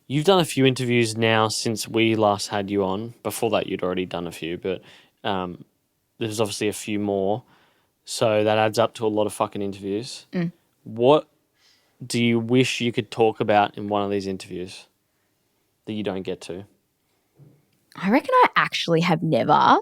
You've done a few interviews now since we last had you on. Before that, you'd already done a few, but there's obviously a few more. So that adds up to a lot of fucking interviews. What do you wish you could talk about in one of these interviews that you don't get to? I reckon I actually have never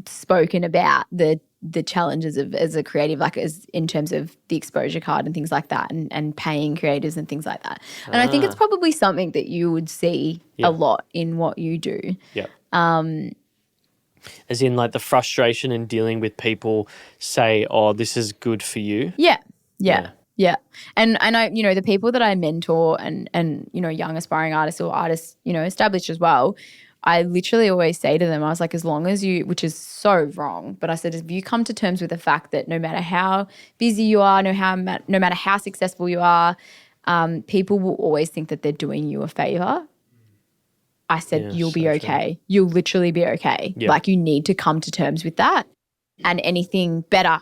spoken about the challenges of as a creative, like as in terms of the exposure card and things like that, and paying creators and things like that. And I think it's probably something that you would see a lot in what you do. Yeah. As in, like, the frustration in dealing with people say, "Oh, this is good for you." Yeah. And I, the people that I mentor and young aspiring artists or artists, established as well, I literally always say to them, I was like, as long as you, which is so wrong, but I said, if you come to terms with the fact that no matter how busy you are, no matter how successful you are, people will always think that they're doing you a favor. I said, you'll be okay. True. You'll literally be okay. Yeah. Like, you need to come to terms with that, and anything better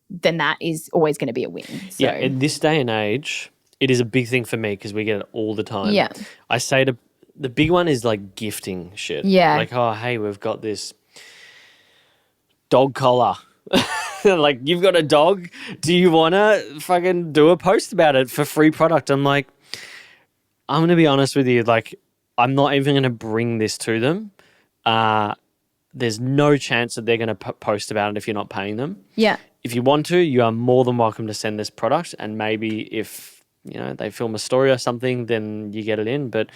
than that is always going to be a win. So. Yeah, in this day and age, it is a big thing for me because we get it all the time. Yeah. I say to the big one is like gifting shit. Yeah. Like, oh, hey, we've got this dog collar. Like, you've got a dog. Do you want to fucking do a post about it for free product? I'm like, I'm going to be honest with you. Like, I'm not even going to bring this to them. There's no chance that they're going to post about it if you're not paying them. Yeah. If you want to, you are more than welcome to send this product. And maybe if, they film a story or something, then you get it in. But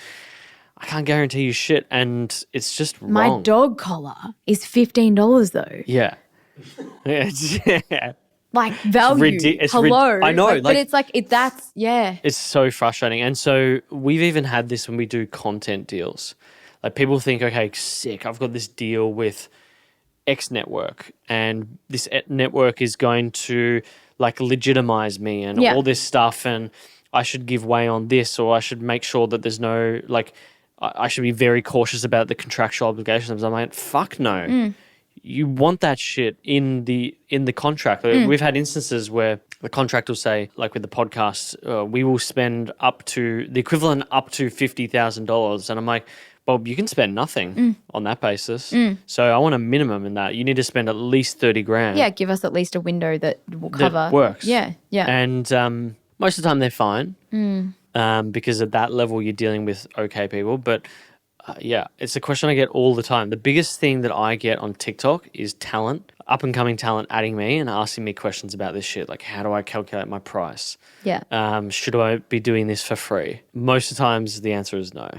I can't guarantee you shit, and it's just wrong. My dog collar is $15 though. Yeah. Like, value. Hello. I know. But it's like, yeah. It's so frustrating. And so we've even had this when we do content deals. Like, people think, okay, sick, I've got this deal with X network, and this network is going to, like, legitimize me and all this stuff, and I should give way on this, or I should make sure that there's no, like, I should be very cautious about the contractual obligations. I'm like, fuck no. You want that shit in the contract. We've had instances where the contract will say, like with the podcast, we will spend up to the equivalent up to $50,000. And I'm like, Bob, you can spend nothing on that basis. So I want a minimum in that. You need to spend at least 30 grand. Yeah, give us at least a window that will cover. That works. Yeah. And most of the time they're fine. Because at that level you're dealing with okay people. But it's a question I get all the time. The biggest thing that I get on TikTok is talent, up and coming talent adding me and asking me questions about this shit. Like, how do I calculate my price? Yeah. Should I be doing this for free? Most of the times the answer is no.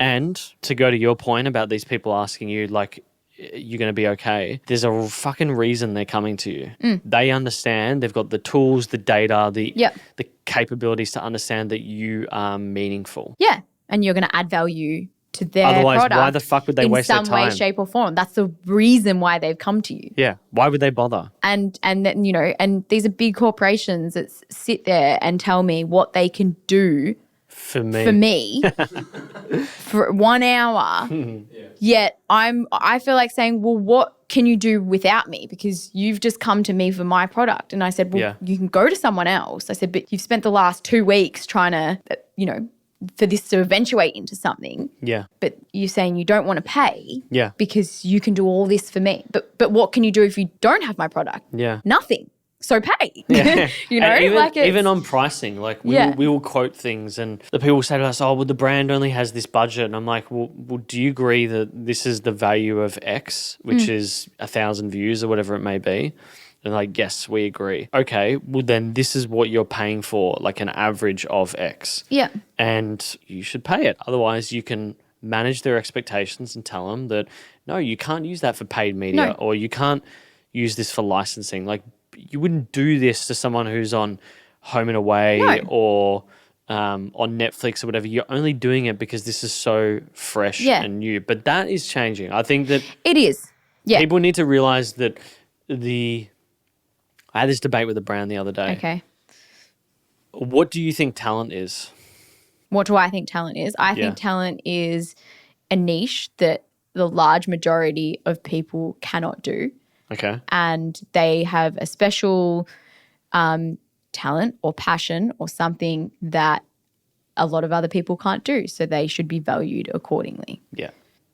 And to go to your point about these people asking you, like, you're going to be okay, there's a fucking reason they're coming to you. They understand, they've got the tools, the data, the capabilities to understand that you are meaningful. Yeah, and you're going to add value to their Otherwise, product. why the fuck would they waste their time? In some way, shape or form. That's the reason why they've come to you. Yeah, why would they bother? And then, and these are big corporations that sit there and tell me what they can do for me for 1 hour. Yet I feel like saying, well, what can you do without me? Because you've just come to me for my product. And I said, well, you can go to someone else. I said, but you've spent the last 2 weeks trying to, for this to eventuate into something. Yeah. But you're saying you don't want to pay. Yeah. Because you can do all this for me. But what can you do if you don't have my product? Yeah. nothing. So pay. Yeah. Even on pricing, like we will quote things and the people say to us, oh, well, the brand only has this budget. And I'm like, well, do you agree that this is the value of X, which is 1,000 views or whatever it may be? And like, yes, we agree. Okay, well then this is what you're paying for, like an average of X. Yeah. And you should pay it. Otherwise you can manage their expectations and tell them that, no, you can't use that for paid media or you can't use this for licensing. Like, you wouldn't do this to someone who's on Home and Away or on Netflix or whatever. You're only doing it because this is so fresh and new. But that is changing. I think that it is. Yeah. People need to realize that I had this debate with a brand the other day. Okay. What do you think talent is? What do I think talent is? I think talent is a niche that the large majority of people cannot do. Okay. And they have a special talent or passion or something that a lot of other people can't do. So they should be valued accordingly. Yeah,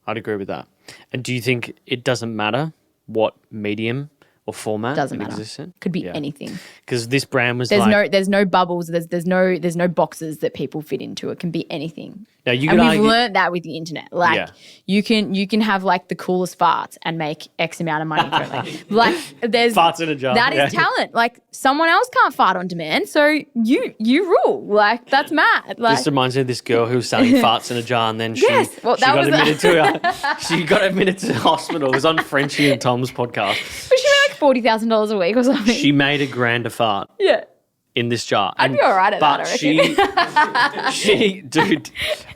I'd agree with that. And do you think it doesn't matter what medium or format Doesn't it matter. exists in? Could be Yeah. anything. Because this brand was There's no bubbles. There's no boxes that people fit into. It can be anything. Now you And could we've argue, learned that with the internet. Like Yeah. you can have like the coolest farts and make X amount of money from it. Like there's farts in a jar. that is talent. Like someone else can't fart on demand, so you rule. Like that's mad. Like This reminds me of this girl who was selling farts in a jar, and then she Well, she that got was admitted to she got admitted to the hospital. It was on Frenchie and Tom's podcast. but she made like $40,000 a week or something. She made a grand a fart yeah. in this jar. I'd be all right at that, I reckon. she, dude,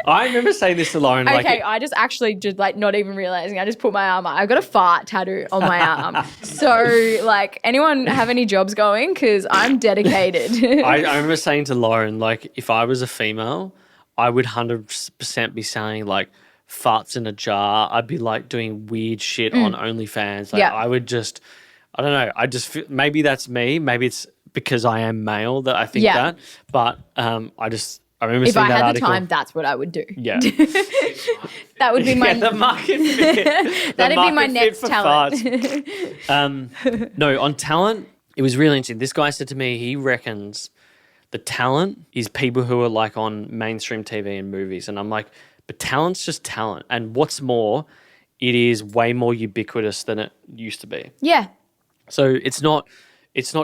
I remember saying this to Lauren. Okay, I just actually just like not even realizing. I just put my arm up. I've got a fart tattoo on my arm. So like, anyone have any jobs going? Because I'm dedicated. I remember saying to Lauren, like, if I was a female, I would 100% be saying like farts in a jar. I'd be like doing weird shit on OnlyFans. Like, Yeah. I would just, I don't know. I just feel, maybe that's me. Maybe it's because I am male that I think Yeah. that. But I remember If seeing I that had article. the time, that's what I would do. Yeah. That would be my. Yeah, the market fit. That'd be my market fit next for talent. farts. No, on talent, it was really interesting. This guy said to me, he reckons the talent is people who are like on mainstream TV and movies. And I'm like, but talent's just talent. And what's more, it is way more ubiquitous than it used to be. Yeah. So it's not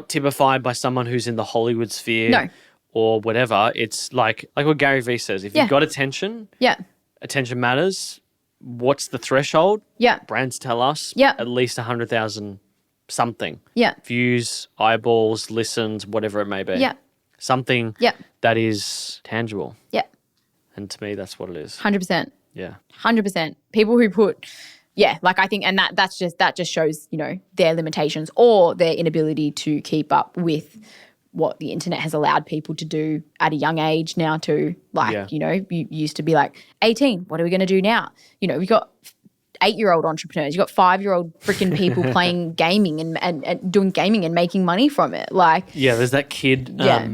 typified by someone who's in the Hollywood sphere No. or whatever. It's like what Gary Vee says. If Yeah. you've got attention, Yeah. attention matters. What's the threshold? Yeah. Brands tell us Yeah. at least 100,000 something. Yeah. Views, eyeballs, listens, whatever it may be. Yeah. Something Yeah. that is tangible. Yeah. And to me, that's what it is. 100%. Yeah. 100%. People who put, like I think, and that just shows, their limitations or their inability to keep up with what the internet has allowed people to do at a young age now too. Like, Yeah. You used to be like 18, what are we going to do now? We got 8-year-old entrepreneurs, you got 5-year-old freaking people playing gaming and doing gaming and making money from it. Like, Yeah, there's that kid Yeah.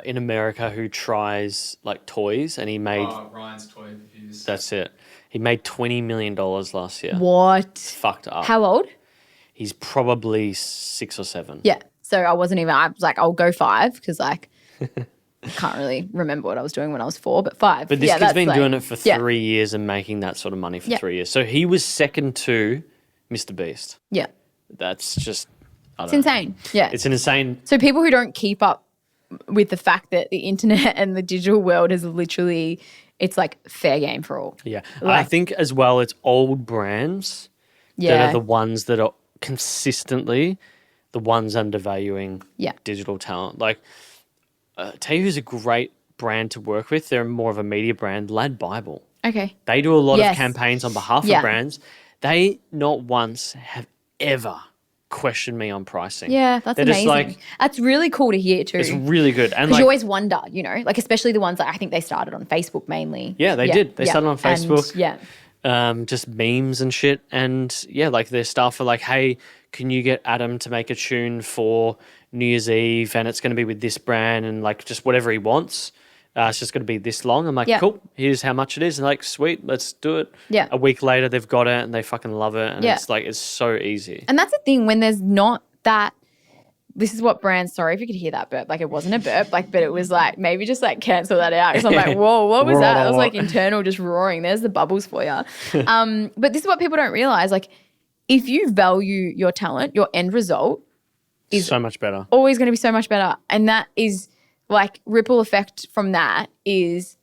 in America who tries like toys and he made, Ryan's toy reviews. that's it. He made $20 million last year. what? Fucked up. How old? He's probably 6 or 7. Yeah. So I was like, I'll go 5 because like I can't really remember what I was doing when I was 4, but 5. But this yeah, kid's that's been like- doing it for yeah. 3 years and making that sort of money for Yeah. 3 years. So he was second to Mr. Beast. Yeah. That's just, I It's don't know. insane. Yeah. It's an insane. So people who don't keep up with the fact that the internet and the digital world is literally, it's like fair game for all. Yeah. I Like- think as well, it's old brands that Yeah. are the ones that are consistently the ones undervaluing Yeah. digital talent. Like, tell you who's a great brand to work with. They're more of a media brand, Lad Bible. Okay. They do a lot Yes. of campaigns on behalf Yeah. of brands. They not once have ever questioned me on pricing. Yeah, that's They're amazing. just like, That's really cool to hear too. it's really good. And Because like, you always wonder, like especially the ones that I think they started on Facebook mainly. yeah, they did. They yeah. started on Facebook. And, yeah. Just memes and shit. And yeah, like their stuff are like, hey, can you get Adam to make a tune for New Year's Eve? And it's going to be with this brand and like just whatever he wants. It's just going to be this long. I'm like, Yeah. cool, here's how much it is. And like, sweet, let's do it. Yeah. A week later, they've got it and they fucking love it. And Yeah. it's like, it's so easy. And that's the thing when there's not that. This is what brands. Sorry if you could hear that burp. Like it wasn't a burp. Like, but it was like maybe just like cancel that out because I'm like, whoa, what was that? That was like internal, just roaring. There's the bubbles for you. But this is what people don't realize. Like, if you value your talent, your end result is so much better. always going to be so much better. And that is like ripple effect from that is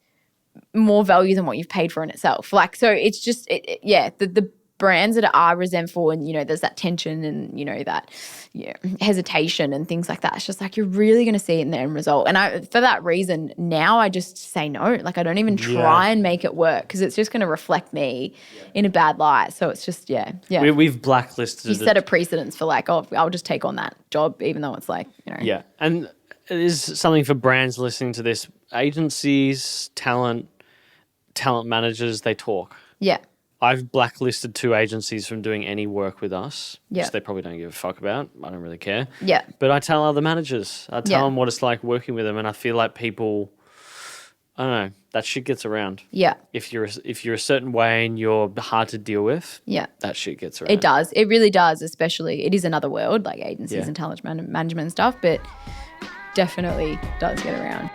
more value than what you've paid for in itself. Like, so it's just, the brands that are resentful and, there's that tension and, that hesitation and things like that. It's just like, you're really going to see it in the end result. And for that reason, now I just say no. Like, I don't even try and make it work because it's just going to reflect me in a bad light. So it's just, We've blacklisted you set a precedence for like, oh, I'll just take on that job, even though it's like, Yeah. And it is something for brands listening to this. Agencies, talent managers, they talk. Yeah. I've blacklisted 2 agencies from doing any work with us, Yeah. which they probably don't give a fuck about. I don't really care. Yeah. But I tell other managers, I tell Yeah. them what it's like working with them, and I feel like people, I don't know. That shit gets around. Yeah. If you're a certain way and you're hard to deal with, Yeah. that shit gets around. It does. It really does, especially it is another world, like agencies Yeah. and talent management and stuff, but definitely does get around.